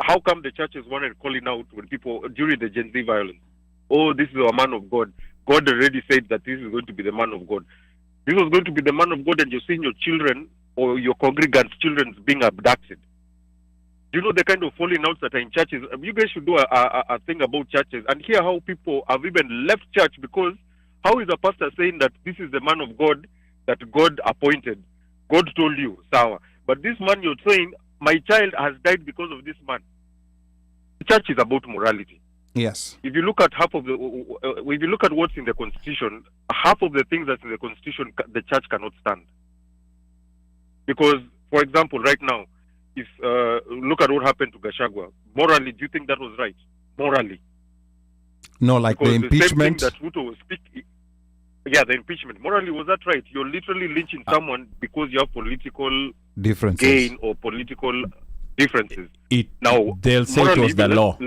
how come the churches wanted calling out when people during the Gen Z violence? Oh, this is a man of God. God already said that this is going to be the man of God. This was going to be the man of God, and you're seeing your children or your congregants' children being abducted. You know the kind of falling outs that are in churches. You guys should do a thing about churches and hear how people have even left church because how is a pastor saying that this is the man of God that God appointed? God told you, sour. But this man you're saying, my child has died because of this man. The church is about morality. Yes. If you look at if you look at what's in the Constitution, half of the things that's in the Constitution, the church cannot stand. Because, for example, right now, if look at what happened to Gachagua. Morally, do you think that was right? Morally, no, like because the impeachment. The same thing that Ruto was speaking. Yeah, the impeachment. Morally, was that right? You're literally lynching someone because you have political differences, gain or political differences. Now they'll say it was the law.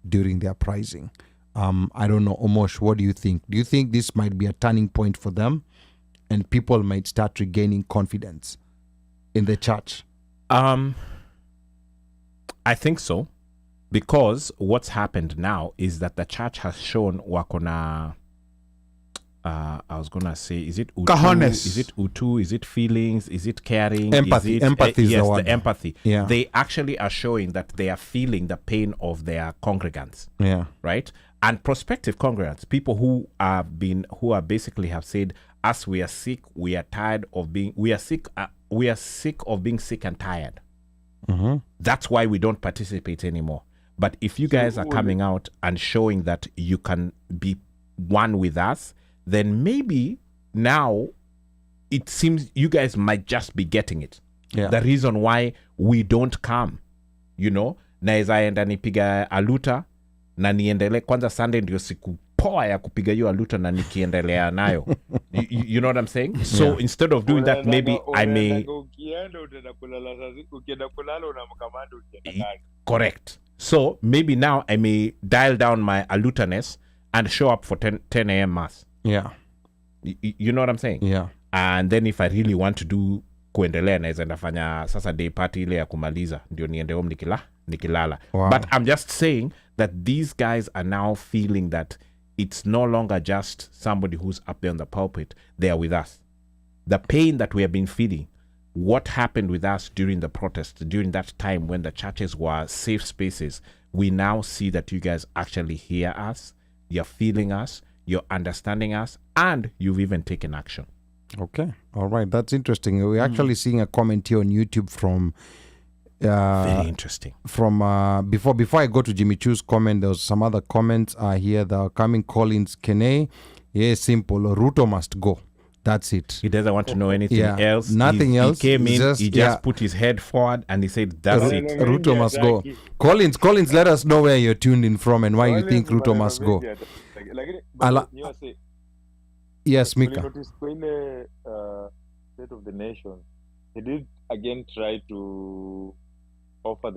During the uprising. I don't know, Omosh, what do you think? Do you think this might be a turning point for them and people might start regaining confidence in the church? I think so, because what's happened now is that the church has shown wakona I was gonna say, is it utu? Cojones. Is it utu? Is it feelings? Is it caring? Empathy. Is it, empathy is yes, the word. the empathy. Yeah. They actually are showing that they are feeling the pain of their congregants. Yeah. Right? And prospective congregants, people who are basically have said, as we are sick, we are tired of being, we are sick of being sick and tired. Mm-hmm. That's why we don't participate anymore. But if you guys are coming out and showing that you can be one with us, then maybe now it seems you guys might just be getting it. Yeah. The reason why we don't come, naeza enda nipiga aluta na niendele kwanza Sunday ndio siku poa ya kupiga hiyo aluta na nikiendelea nayo. You know what I'm saying? So instead of doing that, maybe I may... Correct. So maybe now I may dial down my alutaness and show up for 10 a.m. mass. Yeah. You know what I'm saying? Yeah. And then if I really want to do kuendelea naeza ndafanya sasa day party ile ya kumaliza ndio niende home nikilala. Wow. But I'm just saying that these guys are now feeling that it's no longer just somebody who's up there on the pulpit. They are with us. The pain that we have been feeling, what happened with us during the protest, during that time when the churches were safe spaces, we now see that you guys actually hear us, you're feeling us, you're understanding us, and you've even taken action. Okay. All right. That's interesting. We're actually seeing a comment here on YouTube from... very interesting. From before I go to Jimmy Chu's comment, there was some other comments here that are coming. Collins Kene, yeah, simple. Ruto must go. That's it. He doesn't want to know anything else. Nothing else. He came in, he just put his head forward and he said, that's it. Ruto must go. Collins, let us know where you're tuned in from and why you think Ruto must go. Yes, Mika. State of the nation, he did again try to offer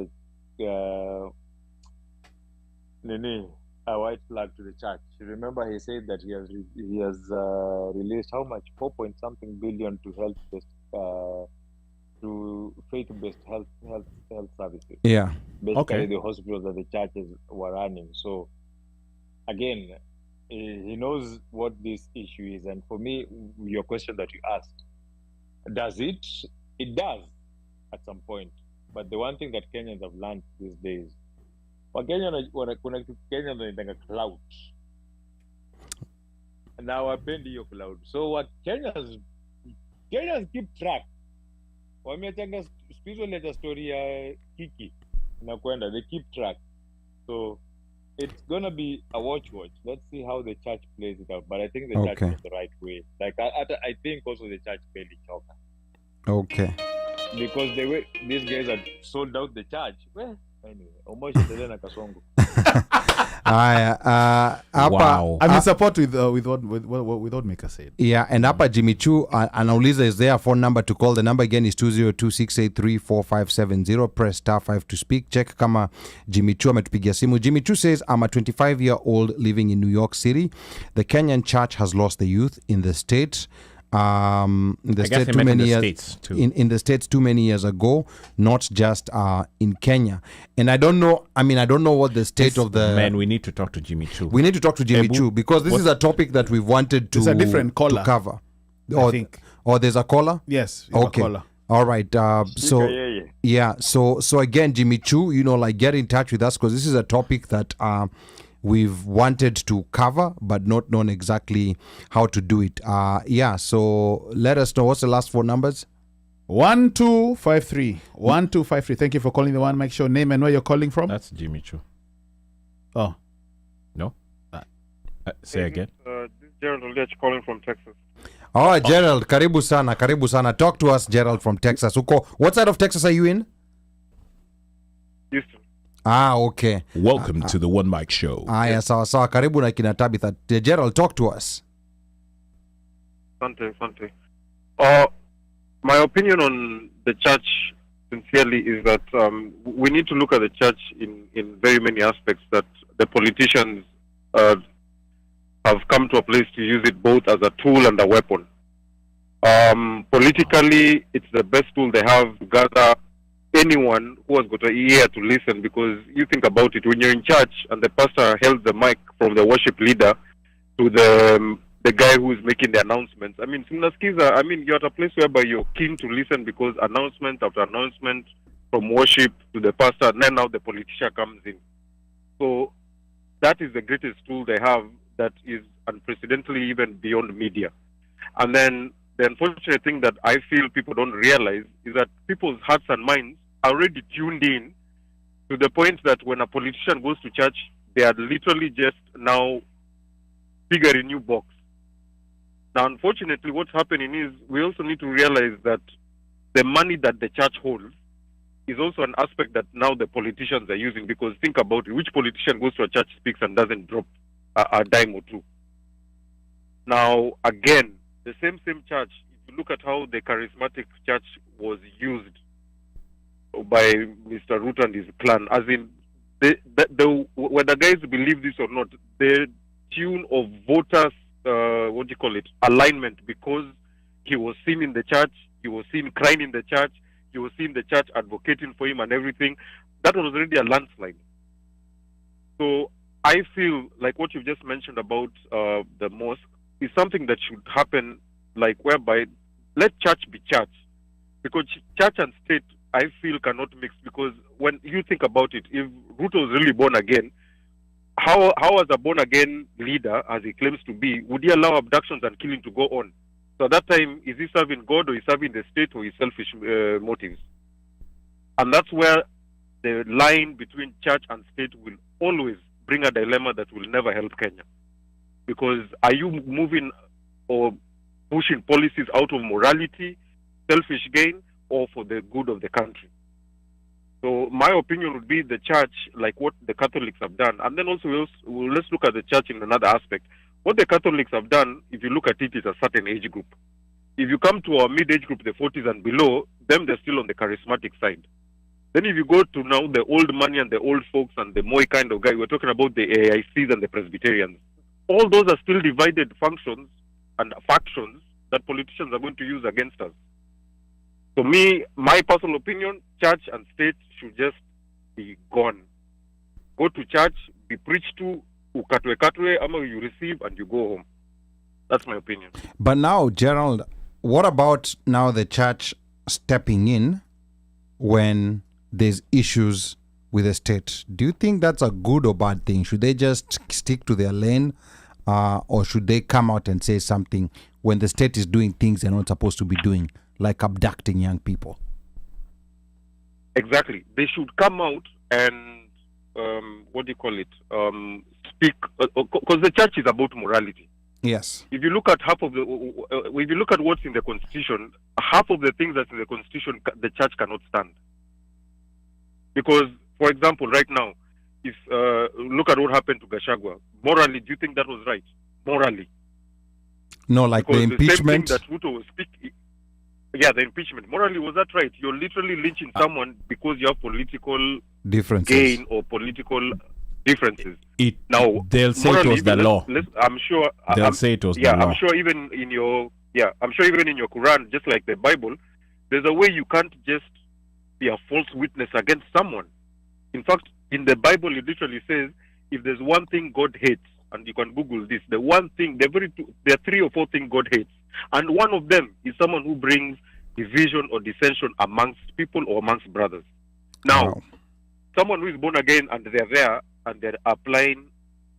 a white flag to the church. You remember he said that he has released how much, 4-point-something billion to faith-based health services. Yeah. Basically, the hospitals that the churches were running. So again, he knows what this issue is. And for me, your question that you asked, does it? It does at some point. But the one thing that Kenyans have learned these days, Kenyans wanaitanga clout. Na wapendi hiyo cloud. So what Kenyans keep track. Wameachanga spizo leta story ya Kiki na kwenda, they keep track. So it's gonna be a watch. Let's see how the church plays it out. But I think the church is the right way. Like I think also the church fairly choker. Okay. Because the way these guys had sold out the church, well, Anyway, Omosh endelea na Kasongo. Haya, hapa Wow. I'm in support with what Maker said. yeah, and hapa Jimmy Chu anauliza, is there a phone number to call? The number again is 202-683-4570. Press star 5 to speak. Check kama Jimmy Chu ametupigia simu. Jimmy Chu says, I'm a 25-year-old living in New York City. The Kenyan church has lost the youth in the state. In the I guess state he too meant in many the years States too. in the states too many years ago, not just in Kenya. And I don't know what the state of the Man, we need to talk to Jimmy Chu. we need to talk to Jimmy Ebu, Chu, because this is a topic that we've wanted to, It's a different caller, to cover. I think. Or there's a caller? Yes. you have a Okay. caller. All right. So Yeah. so again, Jimmy Chu, like, get in touch with us, because this is a topic that we've wanted to cover but not known exactly how to do it. So let us know. What's the last 4 numbers? 1253. 1253. Thank you for calling the One Mic Show. Name and where you're calling from. That's Jimmy Chu. Oh. No? Say again. This is Gerald Oliach calling from Texas. All right, Gerald, karibu sana. Talk to us, Gerald, from Texas. What side of Texas are you in? Houston. Okay. Welcome to the One Mic Show. Aya, sawa. Karibu na kina Tabitha. Gerald, talk to us. Sante. My opinion on the church, sincerely, is that we need to look at the church in very many aspects, that the politicians have come to a place to use it both as a tool and a weapon. Politically, it's the best tool they have to gather anyone who has got an ear to listen, because you think about it, when you're in church and the pastor held the mic from the worship leader to the guy who is making the announcements, you're at a place whereby you're keen to listen, because announcement after announcement from worship to the pastor, and then now the politician comes in. So that is the greatest tool they have, that is unprecedentedly even beyond media. And then the unfortunate thing that I feel people don't realize is that people's hearts and minds are already tuned in to the point that when a politician goes to church, they are literally just now figure a new box. Now, unfortunately, what's happening is we also need to realize that the money that the church holds is also an aspect that now the politicians are using, because think about it, which politician goes to a church, speaks, and doesn't drop a dime or two? Now, again, the same church, if you look at how the charismatic church was used by Mr. Ruto and his clan, as in, whether guys believe this or not, the tune of voters, alignment, because he was seen in the church, he was seen crying in the church, he was seen the church advocating for him and everything, that was already a landslide. So I feel like what you've just mentioned about the mosque is something that should happen, like whereby let church be church, because church and state, I feel, cannot mix. Because when you think about it, if Ruto was really born again, how as a born again leader, as he claims to be, would he allow abductions and killing to go on? So at that time, is he serving God, or is he serving the state, or his selfish motives? And that's where the line between church and state will always bring a dilemma that will never help Kenya. Because are you moving or pushing policies out of morality, selfish gain, or for the good of the country? So my opinion would be the church, like what the Catholics have done. And then also, let's look at the church in another aspect. What the Catholics have done, if you look at it, is a certain age group. If you come to our mid-age group, the 40s and below, them, they're still on the charismatic side. Then if you go to now the old money and the old folks and the Moi kind of guy, we're talking about the AICs and the Presbyterians. All those are still divided functions and factions that politicians are going to use against us. So my personal opinion, church and state should just be gone. Go to church, be preached to, ukatwe, ama you receive and you go home. That's my opinion. But now, Gerald, what about now the church stepping in when there's issues with the state? Do you think that's a good or bad thing? Should they just stick to their lane, or should they come out and say something when the state is doing things they're not supposed to be doing, like abducting young people? Exactly. They should come out and, speak, because the church is about morality. Yes. If you look at if you look at what's in the Constitution, half of the things that's in the Constitution, the church cannot stand. Because For example, right now, if look at what happened to Gashagwa. Morally, do you think that was right? Morally, No, like because the the same thing impeachment. that Ruto was speaking. Yeah, the impeachment. Morally, was that right? You're literally lynching someone because you have political Differences. gain or political differences. It, Now, they'll say it morally, was the even law. I'm sure. They'll I'm, say it was yeah, the law. I'm sure even in your I'm sure even in your Quran, just like the Bible, there's a way you can't just be a false witness against someone. In fact, in the Bible, it literally says, if there's one thing God hates, and you can Google this, the one thing, there are 3 or 4 things God hates, and one of them is someone who brings division or dissension amongst people or amongst brothers. Now, Wow. someone who is born again and they're there and they're applying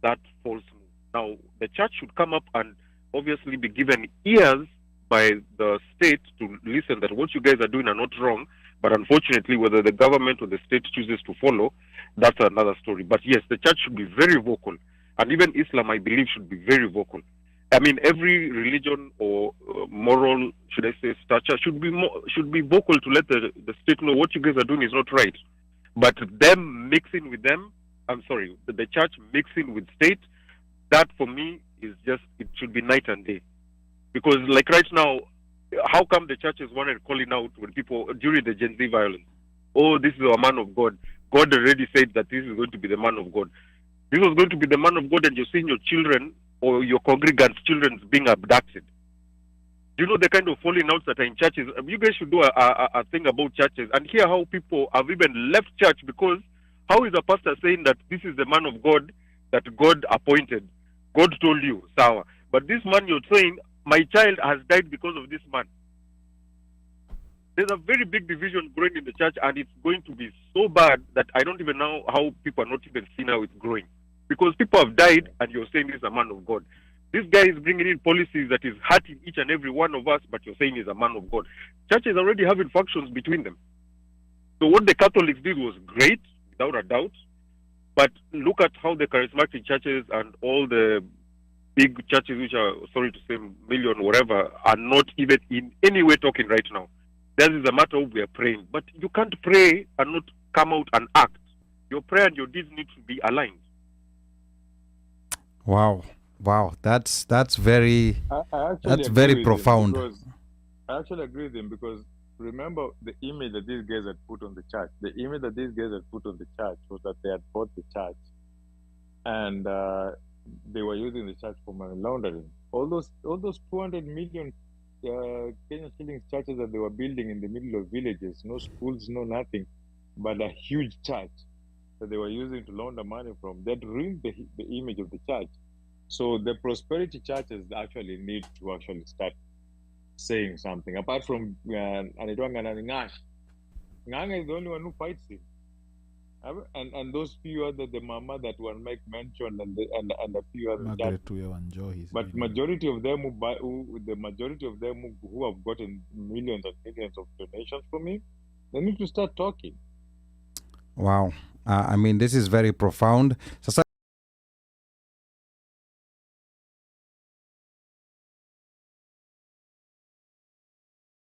that false move. Now, the church should come up and obviously be given ears by the state to listen that what you guys are doing are not wrong. But unfortunately, whether the government or the state chooses to follow, that's another story. But yes, the church should be very vocal. And even Islam, I believe, should be very vocal. I mean, every religion or moral, should I say, stature should be vocal to let the state know what you guys are doing is not right. But them mixing with them, the church mixing with state, that for me is just, it should be night and day. Because like right now, how come the churches wanted calling out when people, during the Gen Z violence, oh, this is a man of God. God already said that this is going to be the man of God. This was going to be the man of God, and you're seeing your children or your congregants' children being abducted. Do you know the kind of falling outs that are in churches? You guys should do a thing about churches and hear how people have even left church because how is a pastor saying that this is the man of God that God appointed? God told you, Sawa. But this man you're saying, my child has died because of this man. There's a very big division growing in the church, and it's going to be so bad that I don't even know how people are not even seeing how it's growing. Because people have died, and you're saying he's a man of God. This guy is bringing in policies that is hurting each and every one of us, but you're saying he's a man of God. Churches already having factions between them. So what the Catholics did was great, without a doubt. But look at how the charismatic churches and all the big churches, which are, sorry to say, million, whatever, are not even in any way talking right now. This is a matter of we are praying. But you can't pray and not come out and act. Your prayer and your deeds need to be aligned. Wow. That's very I actually that's agree very with him profound. because I actually agree with him because remember the image that these guys had put on the church. The image that these guys had put on the church was that they had bought the church and they were using the church for money laundering. All those 200 million Kenyan shillings churches that they were building in the middle of villages, no schools, no nothing, but a huge church that they were using to launder money from. That ruined the image of the church. So the prosperity churches actually need to actually start saying something. Apart from Nganga is the only one who fights him. And those few other, the mama that one Mike mentioned and a few other churches. Margaret Wanjohi. But majority of them who have gotten millions and millions of donations from him, they need to start talking. Wow. I mean, this is very profound. Sasa